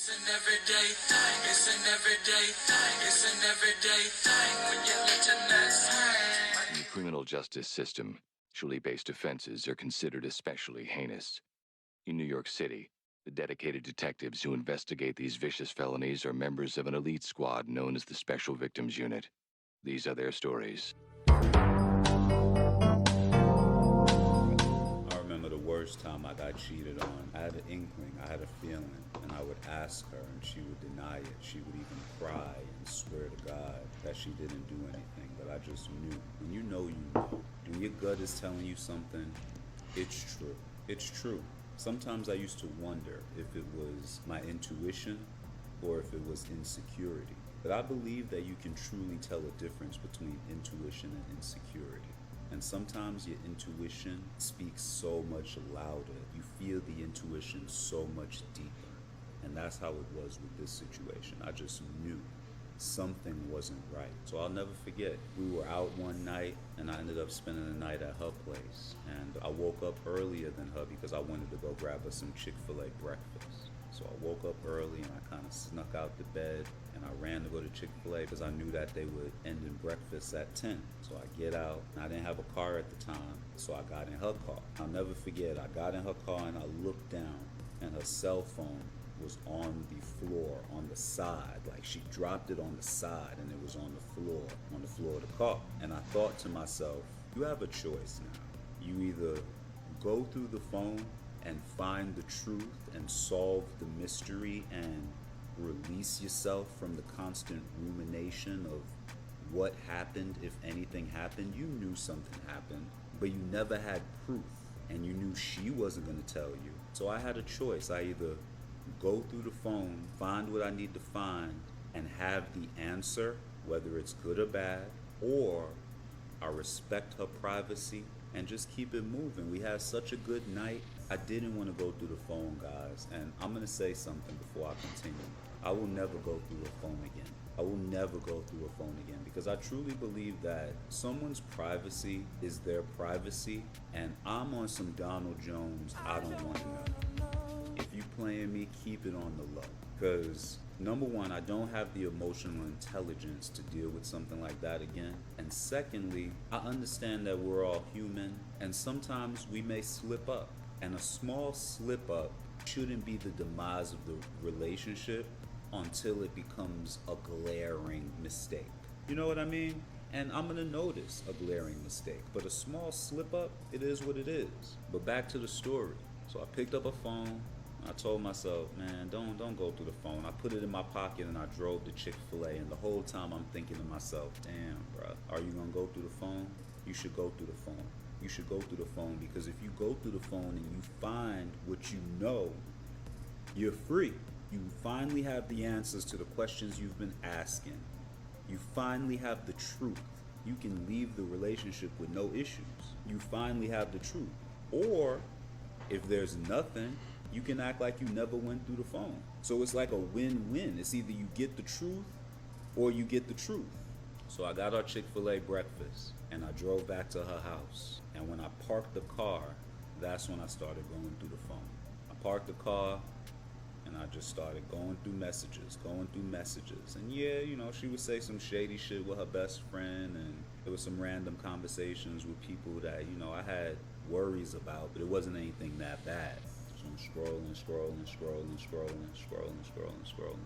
It's an everyday thing. It's an everyday thing. It's an everyday thing when you let your nuts hang. In the criminal justice system, sexually-based offenses are considered especially heinous. In New York City, the dedicated detectives who investigate these vicious felonies are members of an elite squad known as the Special Victims Unit. These are their stories. I remember the worst time I got cheated on. I had an inkling, I had a feeling, and I would ask her and she would deny it. She would even cry and swear to God that she didn't do anything, but I just knew. When you know, you know. When your gut is telling you something, it's true. It's true. Sometimes I used to wonder if it was my intuition or if it was insecurity. But I believe that you can truly tell a difference between intuition and insecurity. And sometimes your intuition speaks so much louder. You feel the intuition so much deeper. And that's how it was with this situation. I just knew something wasn't right. So I'll never forget. We were out one night and I ended up spending the night at her place. And I woke up earlier than her because I wanted to go grab her some Chick-fil-A breakfast. So I woke up early and I kind of snuck out the bed and I ran to go to Chick-fil-A because I knew that they would end in breakfast at 10. So I get out and I didn't have a car at the time, so I got in her car. I'll never forget, I got in her car and I looked down and her cell phone was on the floor, on the side. Like she dropped it on the side and it was on the floor of the car. And I thought to myself, you have a choice now. You either go through the phone and find the truth and solve the mystery and release yourself from the constant rumination of what happened, if anything happened. You knew something happened, but you never had proof, and you knew she wasn't going to tell you. So I had a choice. I either go through the phone, find what I need to find, and have the answer, whether it's good or bad, or I respect her privacy and just keep it moving. We had such a good night. I didn't want to go through the phone, guys. And I'm going to say something before I continue. I will never go through a phone again. I will never go through a phone again because I truly believe that someone's privacy is their privacy. And I'm on some Donald Jones, I don't want to know. If you playing me, keep it on the low. Because number one, I don't have the emotional intelligence to deal with something like that again. And secondly, I understand that we're all human and sometimes we may slip up. And a small slip up shouldn't be the demise of the relationship until it becomes a glaring mistake. You know what I mean? And I'm gonna notice a glaring mistake. But a small slip up, it is what it is. But back to the story. So I picked up a phone. I told myself, man, don't go through the phone. I put it in my pocket and I drove to Chick-fil-A. And the whole time I'm thinking to myself, damn, bro, are you gonna go through the phone? You should go through the phone. You should go through the phone because if you go through the phone and you find what you know, you're free. You finally have the answers to the questions you've been asking. You finally have the truth. You can leave the relationship with no issues. You finally have the truth. Or if there's nothing, you can act like you never went through the phone. So it's like a win-win. It's either you get the truth or you get the truth. So I got our Chick-fil-A breakfast and I drove back to her house. And when I parked the car, that's when I started going through the phone. I parked the car and I just started going through messages. And yeah, you know, she would say some shady shit with her best friend and there was some random conversations with people that, you know, I had worries about, but it wasn't anything that bad. So I'm scrolling,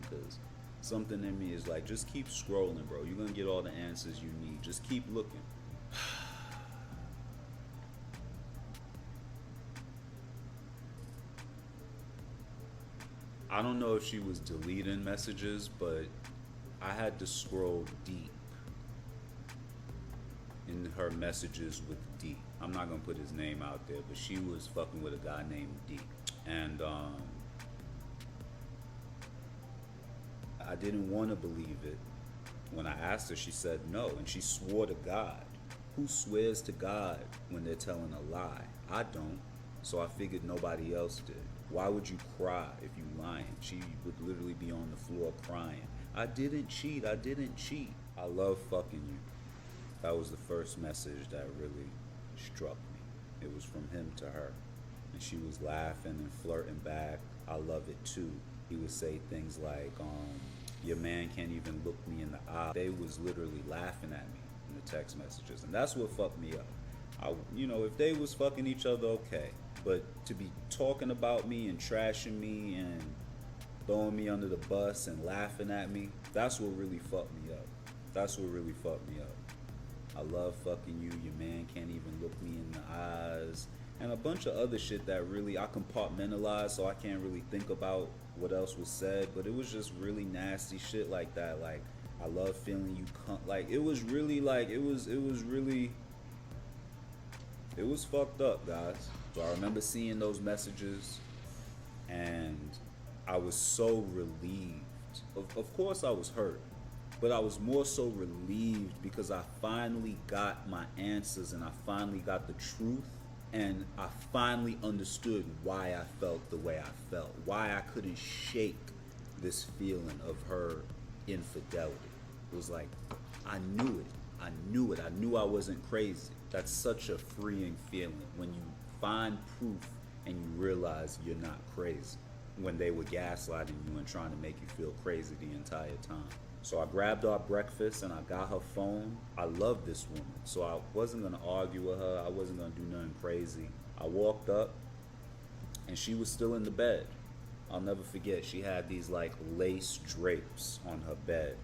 because something in me is like, just keep scrolling, bro. You're gonna get all the answers you need. Just keep looking. I don't know if she was deleting messages, but I had to scroll deep in her messages with D. I'm not gonna put his name out there, but she was fucking with a guy named D. And I didn't want to believe it. When I asked her, she said no, and she swore to God. Who swears to God when they're telling a lie? I don't, so I figured nobody else did. Why would you cry if you lying? She would literally be on the floor crying. I didn't cheat. I love fucking you. That was the first message that really struck me. It was from him to her. And she was laughing and flirting back. I love it too. He would say things like, your man can't even look me in the eye. They was literally laughing at me in the text messages. And that's what fucked me up. If they was fucking each other, okay. But to be talking about me and trashing me and throwing me under the bus and laughing at me, that's what really fucked me up. That's what really fucked me up. I love fucking you. Your man can't even look me in the eyes. And a bunch of other shit that really I compartmentalized, so I can't really think about what else was said. But it was just really nasty shit like that. Like, I love feeling you like, it was really like, it was fucked up, guys. So I remember seeing those messages and I was so relieved. Of course I was hurt, but I was more so relieved because I finally got my answers and I finally got the truth, and I finally understood why I felt the way I felt, why I couldn't shake this feeling of her infidelity. It was like, I knew it. I knew I wasn't crazy. That's such a freeing feeling when you find proof and you realize you're not crazy, when they were gaslighting you and trying to make you feel crazy the entire time. So I grabbed our breakfast and I got her phone. I love this woman, so I wasn't gonna argue with her. I wasn't gonna do nothing crazy. I walked up and she was still in the bed. I'll never forget, she had these like lace drapes on her bed,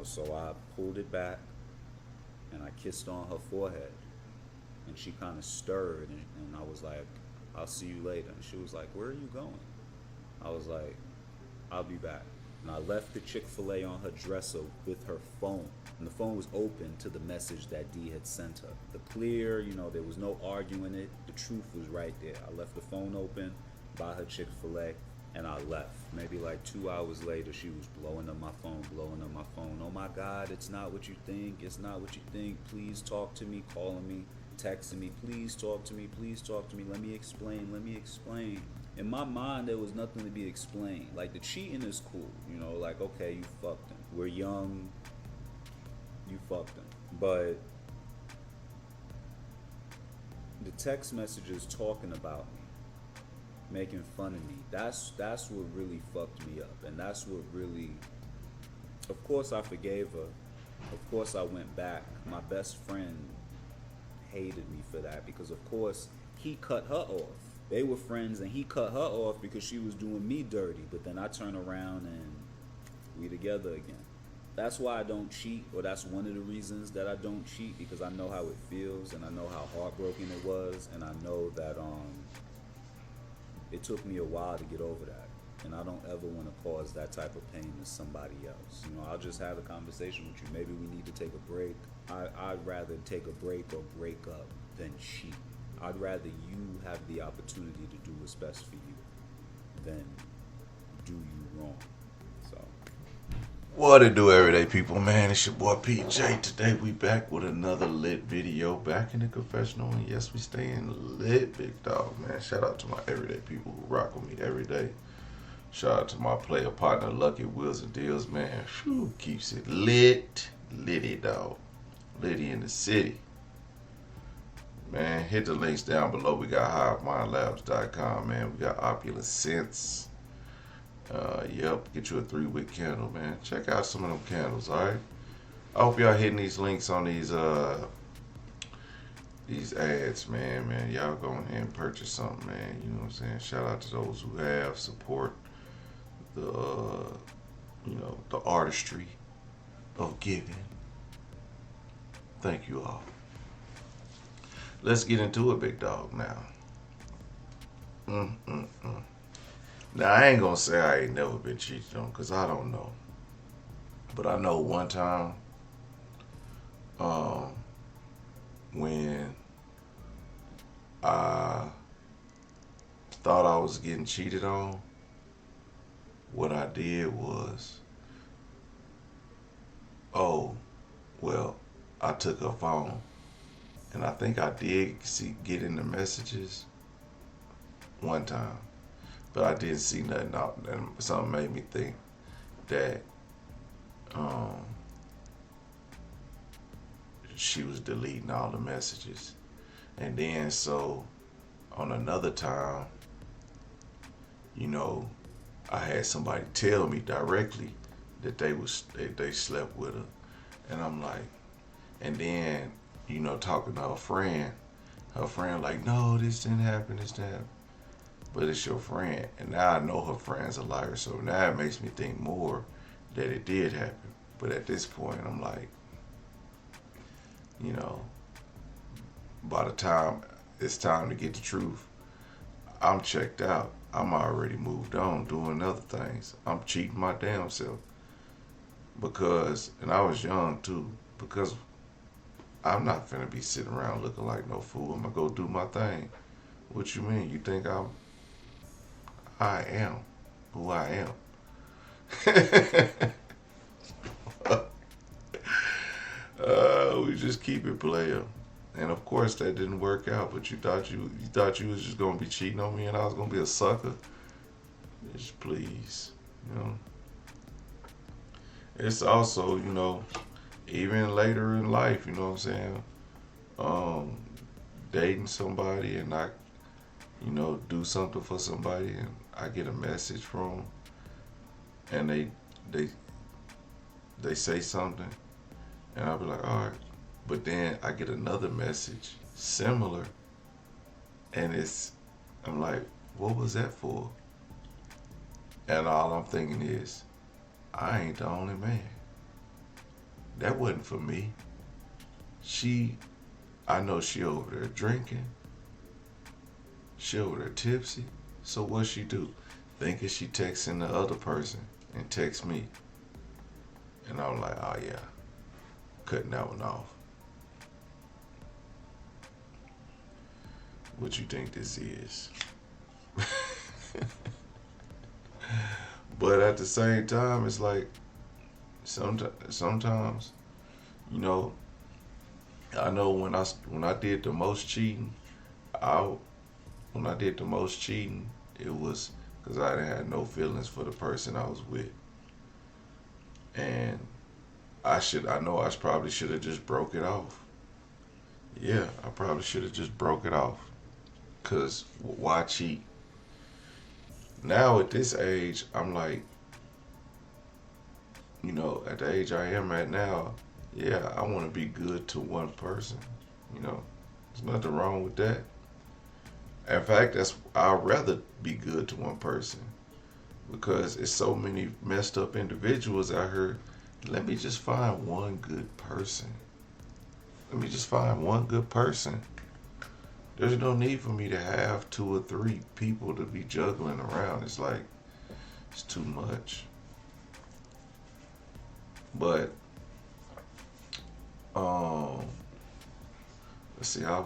so I pulled it back and I kissed on her forehead, and she kind of stirred, and I was like, I'll see you later. And she was like, where are you going? I was like, I'll be back. And I left the Chick-fil-A on her dresser with her phone. And the phone was open to the message that D had sent her. The clear, there was no arguing it. The truth was right there. I left the phone open by her Chick-fil-A and I left. Maybe like 2 hours later, she was blowing up my phone. Oh my God, it's not what you think. It's not what you think. Please talk to me, calling me, texting me. Please talk to me. Let me explain. In my mind, there was nothing to be explained. Like, the cheating is cool. Like, okay, you fucked him. We're young. You fucked him. But the text messages talking about me, making fun of me, that's what really fucked me up. And that's what really, of course I forgave her. Of course I went back. My best friend hated me for that because, of course, he cut her off. They were friends and he cut her off because she was doing me dirty. But then I turn around and we together again. That's why I don't cheat, or that's one of the reasons that I don't cheat, because I know how it feels and I know how heartbroken it was, and I know that it took me a while to get over that. And I don't ever want to cause that type of pain to somebody else. I'll just have a conversation with you. Maybe we need to take a break. I'd rather take a break or break up than cheat. I'd rather you have the opportunity to do what's best for you than do you wrong. So, what it do, everyday people, man? It's your boy PJ. Today we back with another lit video, back in the confessional. And yes, we staying lit, big dog, man. Shout out to my everyday people who rock with me every day. Shout out to my player partner, Lucky Wheels and Deals, man. Whew, keeps it lit. Litty, dog. Litty in the city. Man, hit the links down below. We got HiveMindLabs.com, man. We got Opulence Scents. Yep, get you a 3-wick candle, man. Check out some of them candles, all right? I hope y'all hitting these links on these ads, man. Y'all go ahead and purchase something, man. You know what I'm saying? Shout out to those who have support the, the artistry of giving. Thank you all. Let's get into it, big dog, now. Now, I ain't gonna say I ain't never been cheated on, because I don't know. But I know one time, when I thought I was getting cheated on, what I did was, I took her phone. And I think I did get in the messages one time, but I didn't see nothing out. And something made me think that she was deleting all the messages. And then so on another time, I had somebody tell me directly that they slept with her, and I'm like, and then talking to her friend like, no, this didn't happen, this didn't happen. But it's your friend, and now I know her friend's a liar, so now it makes me think more that it did happen. But at this point, I'm like, you know, by the time it's time to get the truth, I'm checked out. I'm already moved on doing other things. I'm cheating my damn self because, and I was young too, because I'm not finna be sitting around looking like no fool. I'm gonna go do my thing. What you mean? You think I am who I am. We just keep it player. And of course that didn't work out, but you thought you was just gonna be cheating on me and I was gonna be a sucker. Just please, It's also, even later in life, you know what I'm saying? Dating somebody and I, do something for somebody and I get a message from them and they say something and I'll be like, all right. But then I get another message similar and I'm like, what was that for? And all I'm thinking is, I ain't the only man. That wasn't for me. I know she over there drinking. She over there tipsy. So what she do? Thinking she texting the other person and text me. And I'm like, oh yeah, cutting that one off. What you think this is? But at the same time, it's like sometimes, I know when I did the most cheating, when I did the most cheating, it was because I didn't have no feelings for the person I was with, and I probably should have just broke it off. Yeah, I probably should have just broke it off. Cause why cheat? Now at this age, I'm like, at the age I am at now, yeah, I want to be good to one person. There's nothing wrong with that. In fact, I'd rather be good to one person because it's so many messed up individuals out here. Let me just find one good person. Let me just find one good person. There's no need for me to have 2 or 3 people to be juggling around. It's like, it's too much. But, let's see, I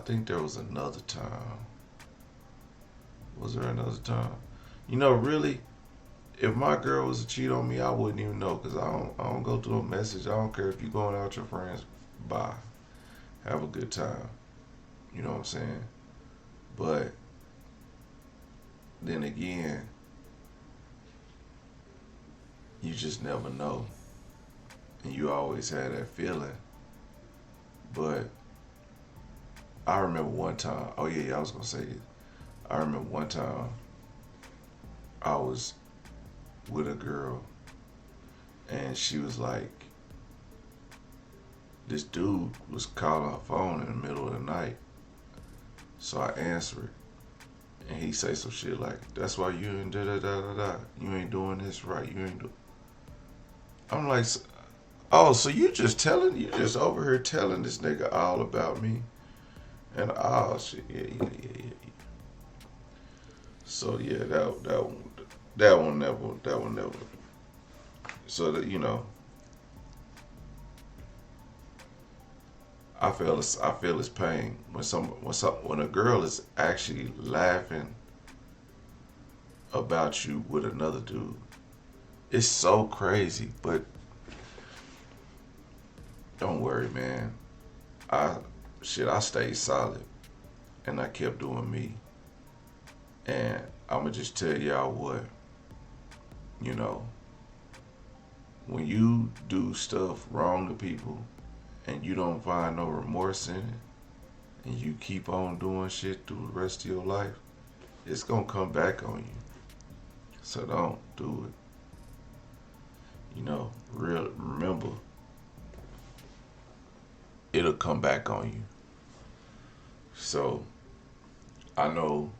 think there was another time. Was there another time? Really, if my girl was to cheat on me, I wouldn't even know because I don't go through a message. I don't care if you're going out with your friends. Bye. Have a good time. You know what I'm saying? But then again, you just never know. And you always had that feeling. But I remember one time, I was going to say this. I remember one time I was with a girl and she was like, this dude was calling her phone in the middle of the night. So I answered, and he say some shit like, that's why you ain't da-da-da-da-da. You ain't doing this right. You ain't do. I'm like, oh, so you just over here telling this nigga all about me. And oh shit, yeah. So yeah, that one never. So that I feel his pain when a girl is actually laughing about you with another dude. It's so crazy, but don't worry, man. I stayed solid and I kept doing me. And I'ma just tell y'all what, when you do stuff wrong to people and you don't find no remorse in it, and you keep on doing shit through the rest of your life, it's gonna come back on you. So don't do it. Remember, it'll come back on you. So I know,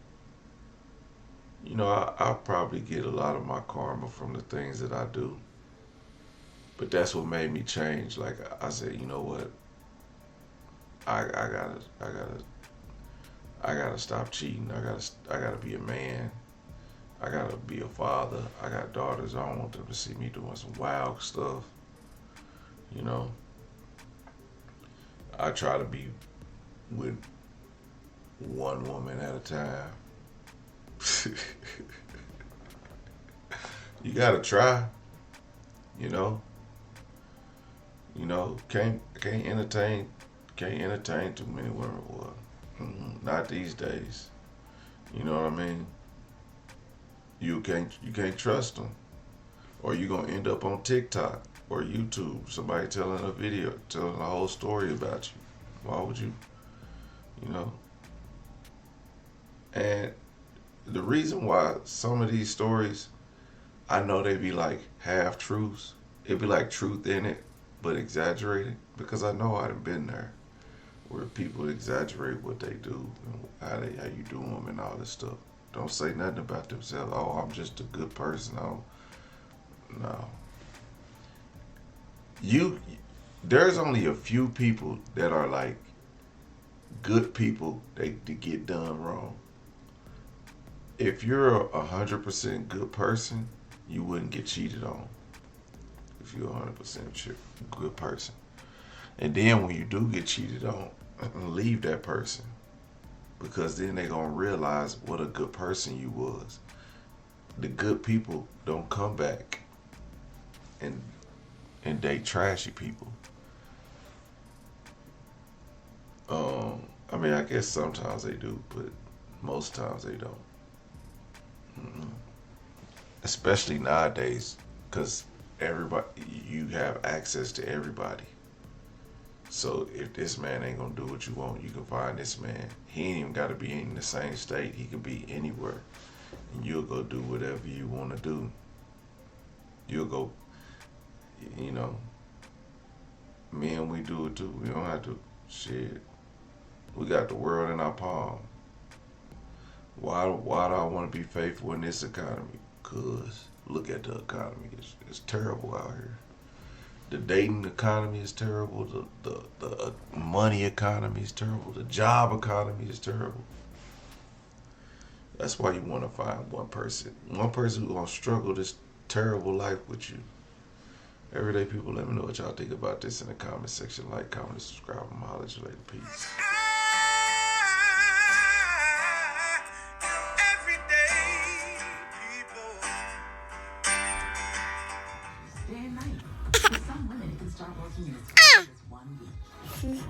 I probably get a lot of my karma from the things that I do. But that's what made me change. Like I said, you know what? I gotta stop cheating. I gotta be a man. I gotta be a father. I got daughters. I don't want them to see me doing some wild stuff. You know, I try to be with one woman at a time. You gotta try. You know, can't entertain too many women. Well, not these days. You know what I mean? You can't trust them, or you gonna end up on TikTok or YouTube. Somebody telling a whole story about you. Why would you? You know. And the reason why some of these stories, I know they be like half truths. It be like truth in it, but exaggerated. Because I know I've been there, where people exaggerate what they do and how you do them and all this stuff. Don't say nothing about themselves. Oh, I'm just a good person. Oh, no. There's only a few people that are like good people they get done wrong. If you're 100% good person, you wouldn't get cheated on. If you're 100% good person, and then when you do get cheated on, leave that person, because then they gonna realize what a good person you was. The good people don't come back and date trashy people. I mean, I guess sometimes they do, but most times they don't. Especially nowadays, because everybody, you have access to everybody. So if this man ain't gonna do what you want, you can find this man. He ain't even gotta be in the same state. He can be anywhere, and you'll go do whatever you want to do. You'll go, you know. Men, we do it too. We don't have to. Shit, we got the world in our palm. Why do I want to be faithful in this economy? Cause look at the economy. It's terrible out here. The dating economy is terrible. The money economy is terrible. The job economy is terrible. That's why you want to find one person who's gonna struggle this terrible life with you. Everyday people, let me know what y'all think about this in the comment section. Like, comment, and subscribe. I'm holla at you later. Peace. Everyday people. Day and night. For some women, it can start working in as quick as 1 week.